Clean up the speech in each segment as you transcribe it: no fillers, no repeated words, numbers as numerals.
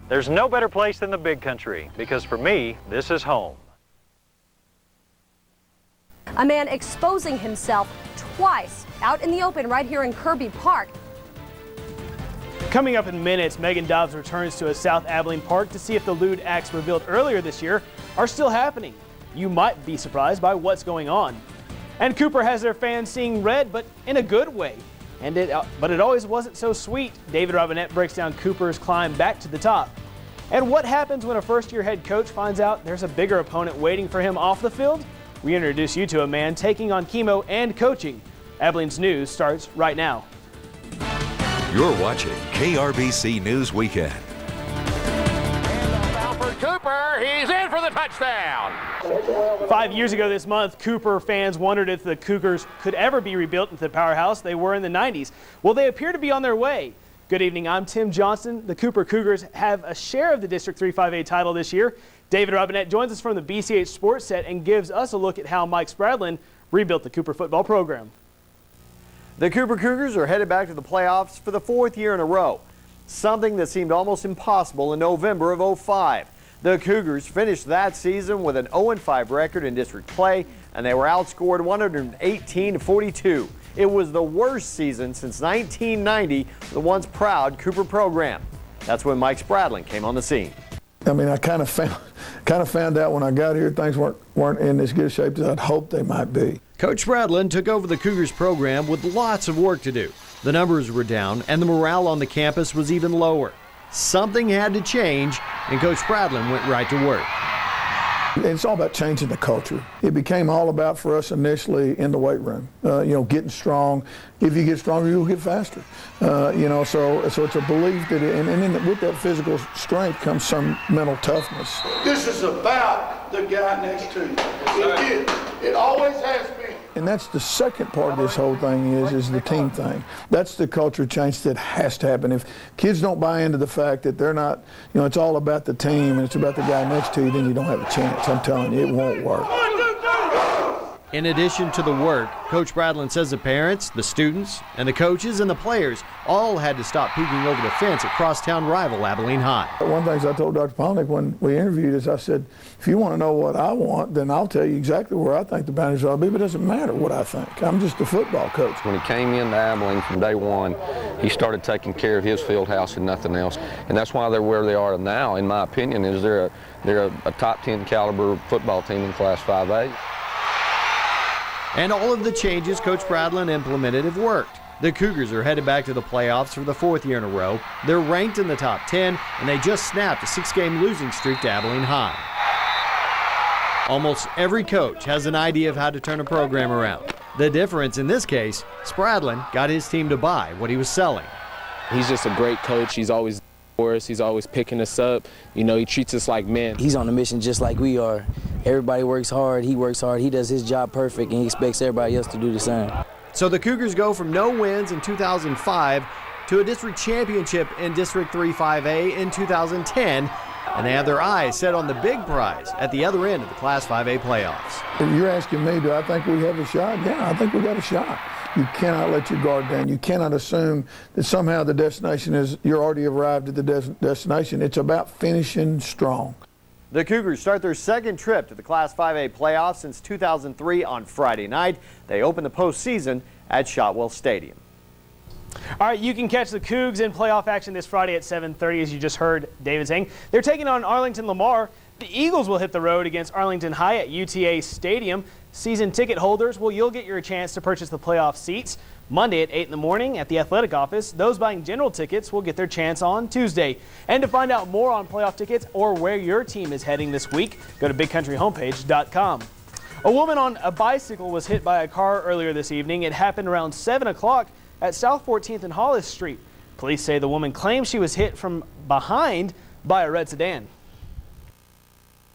There's no better place than the big country, because for me, this is home. A man exposing himself twice out in the open right here in Kirby Park. Coming up in minutes, Megan Dobbs returns to a South Abilene park to see if the lewd acts revealed earlier this year are still happening. You might be surprised by what's going on. And Cooper has their fans seeing red, but in a good way. But it always wasn't so sweet. David Robinette breaks down Cooper's climb back to the top. And what happens when a first-year head coach finds out there's a bigger opponent waiting for him off the field? We introduce you to a man taking on chemo and coaching. Abilene's News starts right now. You're watching KRBC News Weekend. And for Cooper, he's in for the touchdown. 5 years ago this month, Cooper fans wondered if the Cougars could ever be rebuilt into the powerhouse they were in the 90s. Well, they appear to be on their way. Good evening, I'm Tim Johnston. The Cooper Cougars have a share of the District 3-5A title this year. David Robinette joins us from the BCH Sports Set and gives us a look at how Mike Spradlin rebuilt the Cooper football program. The Cooper Cougars are headed back to the playoffs for the 4th year in a row, something that seemed almost impossible in November of '05. The Cougars finished that season with an 0-5 record in district play, and they were outscored 118-42. It was the worst season since 1990 for the once proud Cooper program. That's when Mike Spradlin came on the scene. I mean, I kind of found out when I got here things weren't in as good shape as I'd hoped they might be. Coach Spradlin took over the Cougars program with lots of work to do. The numbers were down and the morale on the campus was even lower. Something had to change, and Coach Spradlin went right to work. It's all about changing the culture. It became all about, for us initially, in the weight room. Getting strong. If you get stronger, you'll get faster. So it's a belief that, and then with that physical strength comes some mental toughness. This is about the guy next to you. It always has been. And that's the second part of this whole thing is the team thing. That's the culture change that has to happen. If kids don't buy into the fact that they're not, it's all about the team and it's about the guy next to you, then you don't have a chance. I'm telling you, it won't work. In addition to the work, Coach Spradlin says the parents, the students, and the coaches and the players all had to stop peeking over the fence at crosstown rival Abilene High. One of the things I told Dr. Polnick when we interviewed is I said, if you want to know what I want, then I'll tell you exactly where I think the boundaries ought to be, but it doesn't matter what I think. I'm just a football coach. When he came into Abilene from day one, he started taking care of his field house and nothing else. And that's why they're where they are now, in my opinion, is they're a top 10 caliber football team in Class 5A. And all of the changes Coach Spradlin implemented have worked. The Cougars are headed back to the playoffs for the 4th year in a row. They're ranked in the top 10, and they just snapped a 6-game losing streak to Abilene High. Almost every coach has an idea of how to turn a program around. The difference in this case, Spradlin got his team to buy what he was selling. He's just a great coach. He's always for us. He's always picking us up. He treats us like men. He's on a mission just like we are. Everybody works hard. He works hard. He does his job perfect, and he expects everybody else to do the same. So the Cougars go from no wins in 2005 to a district championship in District 3-5A in 2010, and they have their eyes set on the big prize at the other end of the Class 5A playoffs. If you're asking me, do I think we have a shot? Yeah, I think we got a shot. You cannot let your guard down. You cannot assume that somehow the destination is you're already arrived at the destination. It's about finishing strong. The Cougars start their second trip to the Class 5A playoffs since 2003 on Friday night. They open the postseason at Shotwell Stadium. All right, you can catch the Cougs in playoff action this Friday at 7:30, as you just heard David saying. They're taking on Arlington Lamar. The Eagles will hit the road against Arlington High at UTA Stadium. Season ticket holders, you'll get your chance to purchase the playoff seats Monday at 8 in the morning at the athletic office. Those buying general tickets will get their chance on Tuesday. And to find out more on playoff tickets or where your team is heading this week, go to bigcountryhomepage.com. A woman on a bicycle was hit by a car earlier this evening. It happened around 7 o'clock at South 14th and Hollis Street. Police say the woman claims she was hit from behind by a red sedan.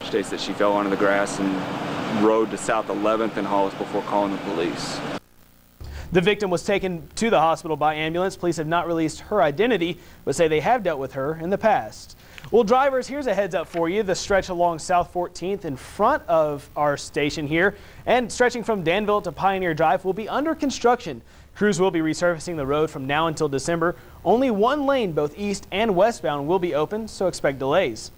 States that she fell onto the grass and rode to South 11th and Hollis before calling the police. The victim was taken to the hospital by ambulance. Police have not released her identity, but say they have dealt with her in the past. Well, drivers, here's a heads up for you. The stretch along South 14th in front of our station here and stretching from Danville to Pioneer Drive will be under construction. Crews will be resurfacing the road from now until December. Only one lane, both east and westbound, will be open, so expect delays.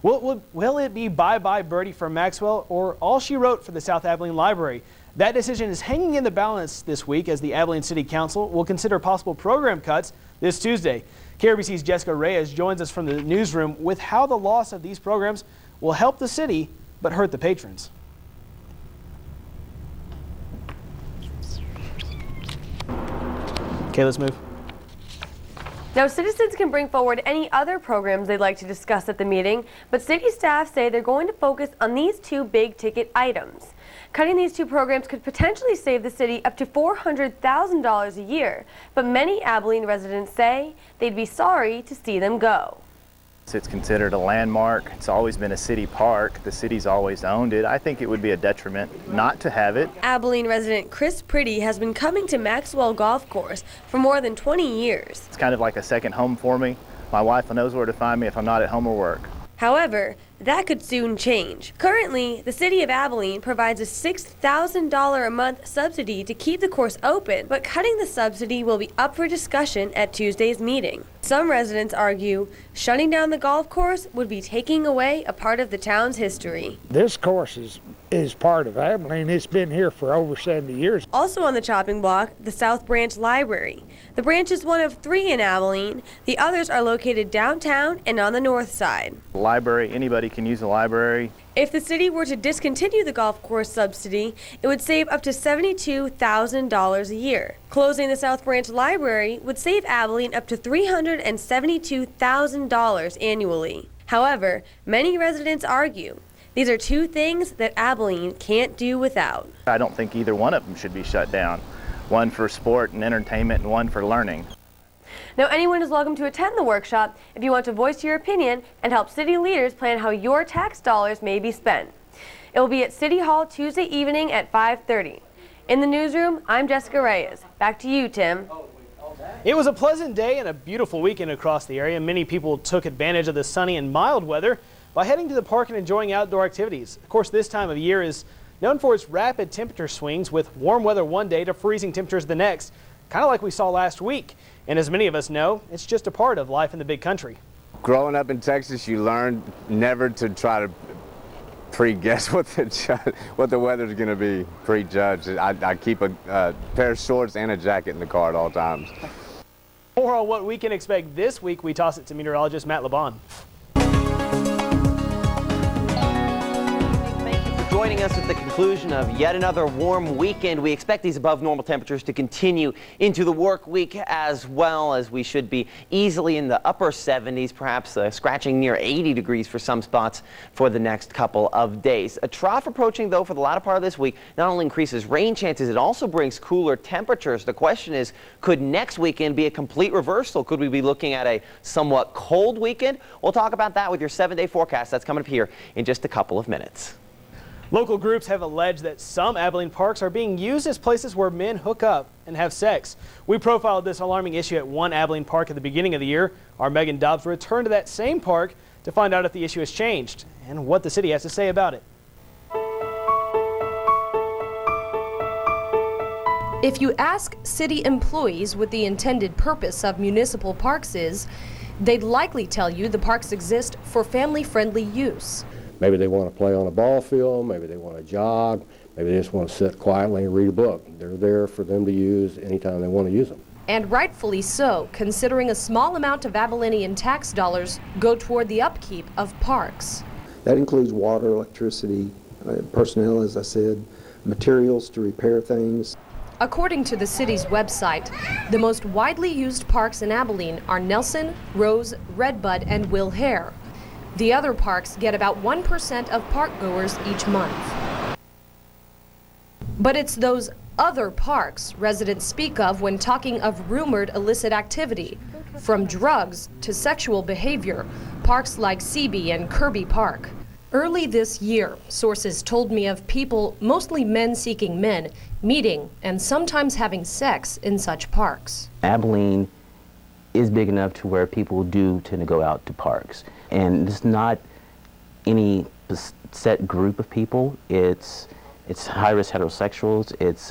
Will it be bye-bye birdie for Maxwell or all she wrote for the South Abilene Library? That decision is hanging in the balance this week as the Abilene City Council will consider possible program cuts this Tuesday. KRBC's Jessica Reyes joins us from the newsroom with how the loss of these programs will help the city but hurt the patrons. Okay, let's move. Now, citizens can bring forward any other programs they'd like to discuss at the meeting, but city staff say they're going to focus on these two big-ticket items. Cutting these two programs could potentially save the city up to $400,000 a year, but many Abilene residents say they'd be sorry to see them go. It's considered a landmark. It's always been a city park. The city's always owned it. I think it would be a detriment not to have it. Abilene resident Chris Pretty has been coming to Maxwell Golf Course for more than 20 years. It's kind of like a second home for me. My wife knows where to find me if I'm not at home or work. However, that could soon change. Currently, the city of Abilene provides a $6,000 a month subsidy to keep the course open, but cutting the subsidy will be up for discussion at Tuesday's meeting. Some residents argue shutting down the golf course would be taking away a part of the town's history. This course is part of Abilene. It's been here for over 70 years. Also on the chopping block, the South Branch Library. The branch is one of 3 in Abilene. The others are located downtown and on the north side. The library, anybody can use the library. If the city were to discontinue the golf course subsidy, it would save up to $72,000 a year. Closing the South Branch Library would save Abilene up to $372,000 annually. However, many residents argue these are two things that Abilene can't do without. I don't think either one of them should be shut down. One for sport and entertainment and one for learning. Now, anyone is welcome to attend the workshop if you want to voice your opinion and help city leaders plan how your tax dollars may be spent. It will be at City Hall Tuesday evening at 5:30. In the newsroom, I'm Jessica Reyes. Back to you, Tim. It was a pleasant day and a beautiful weekend across the area. Many people took advantage of the sunny and mild weather by heading to the park and enjoying outdoor activities. Of course, this time of year is known for its rapid temperature swings with warm weather one day to freezing temperatures the next, kind of like we saw last week. And as many of us know, it's just a part of life in the big country. Growing up in Texas, you learn never to try to pre-guess what the weather's going to be, prejudge. I keep a pair of shorts and a jacket in the car at all times. More on what we can expect this week, we toss it to meteorologist Matt LeBon. Joining us at the conclusion of yet another warm weekend. We expect these above normal temperatures to continue into the work week as well, as we should be easily in the upper 70s, perhaps scratching near 80 degrees for some spots for the next couple of days. A trough approaching, though, for the latter part of this week not only increases rain chances, it also brings cooler temperatures. The question is, could next weekend be a complete reversal? Could we be looking at a somewhat cold weekend? We'll talk about that with your 7-day forecast. That's coming up here in just a couple of minutes. Local groups have alleged that some Abilene parks are being used as places where men hook up and have sex. We profiled this alarming issue at one Abilene park at the beginning of the year. Our Megan Dobbs returned to that same park to find out if the issue has changed and what the city has to say about it. If you ask city employees what the intended purpose of municipal parks is, they'd likely tell you the parks exist for family-friendly use. Maybe they want to play on a ball field, maybe they want to jog, maybe they just want to sit quietly and read a book. They're there for them to use anytime they want to use them. And rightfully so, considering a small amount of Abilenian tax dollars go toward the upkeep of parks. That includes water, electricity, personnel, as I said, materials to repair things. According to the city's website, the most widely used parks in Abilene are Nelson, Rose, Redbud, and Will Hare. The other parks get about 1% of park-goers each month. But it's those other parks residents speak of when talking of rumored illicit activity. From drugs to sexual behavior, parks like Seabee and Kirby Park. Early this year, sources told me of people, mostly men seeking men, meeting and sometimes having sex in such parks. Abilene is big enough to where people do tend to go out to parks. And it's not any set group of people. It's high-risk heterosexuals, it's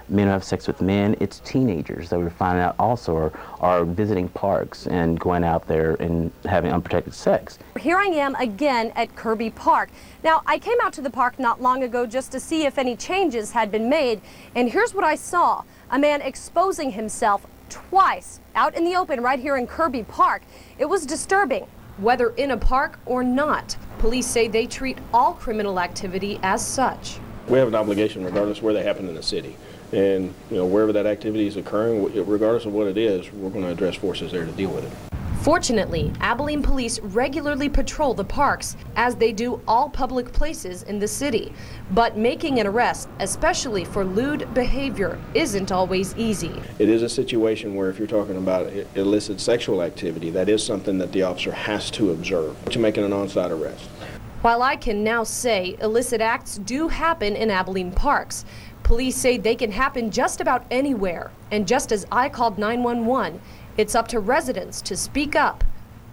men who have sex with men. It's teenagers that we're finding out also are visiting parks and going out there and having unprotected sex. Here I am again at Kirby Park. Now, I came out to the park not long ago just to see if any changes had been made, and here's what I saw. A man exposing himself twice out in the open right here in Kirby Park. It was disturbing, whether in a park or not. Police say they treat all criminal activity as such. We have an obligation regardless of where they happen in the city. And wherever that activity is occurring, regardless of what it is, we're going to address forces there to deal with it. Fortunately, Abilene police regularly patrol the parks, as they do all public places in the city. But making an arrest, especially for lewd behavior, isn't always easy. It is a situation where if you're talking about illicit sexual activity, that is something that the officer has to observe to make an on-site arrest. While I can now say illicit acts do happen in Abilene parks, police say they can happen just about anywhere. And just as I called 911, it's up to residents to speak up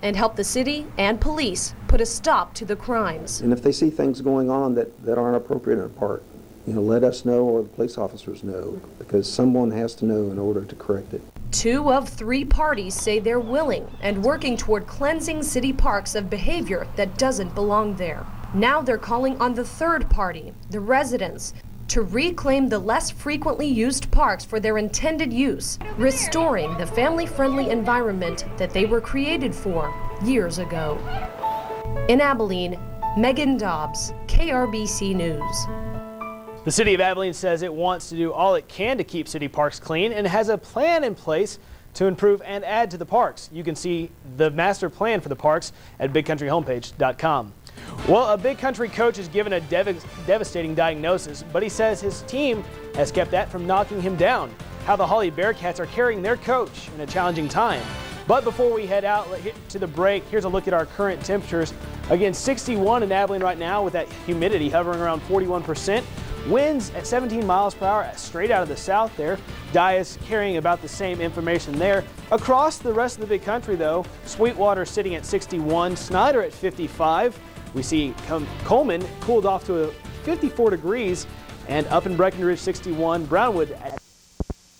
and help the city and police put a stop to the crimes. And if they see things going on that aren't appropriate in a park, let us know or the police officers know, because someone has to know in order to correct it. 2 of 3 parties say they're willing and working toward cleansing city parks of behavior that doesn't belong there. Now they're calling on the 3rd party, the residents, to reclaim the less frequently used parks for their intended use, restoring the family-friendly environment that they were created for years ago. In Abilene, Megan Dobbs, KRBC News. The city of Abilene says it wants to do all it can to keep city parks clean and has a plan in place to improve and add to the parks. You can see the master plan for the parks at bigcountryhomepage.com. Well, a Big Country coach is given a devastating diagnosis, but he says his team has kept that from knocking him down. How the Holly Bearcats are carrying their coach in a challenging time. But before we head out to the break, here's a look at our current temperatures. Again, 61 in Abilene right now with that humidity hovering around 41%. Winds at 17 miles per hour straight out of the south there. Dias carrying about the same information there. Across the rest of the Big Country, though, Sweetwater sitting at 61, Snyder at 55. We see Coleman cooled off to 54 degrees, and up in Breckenridge 61, Brownwood at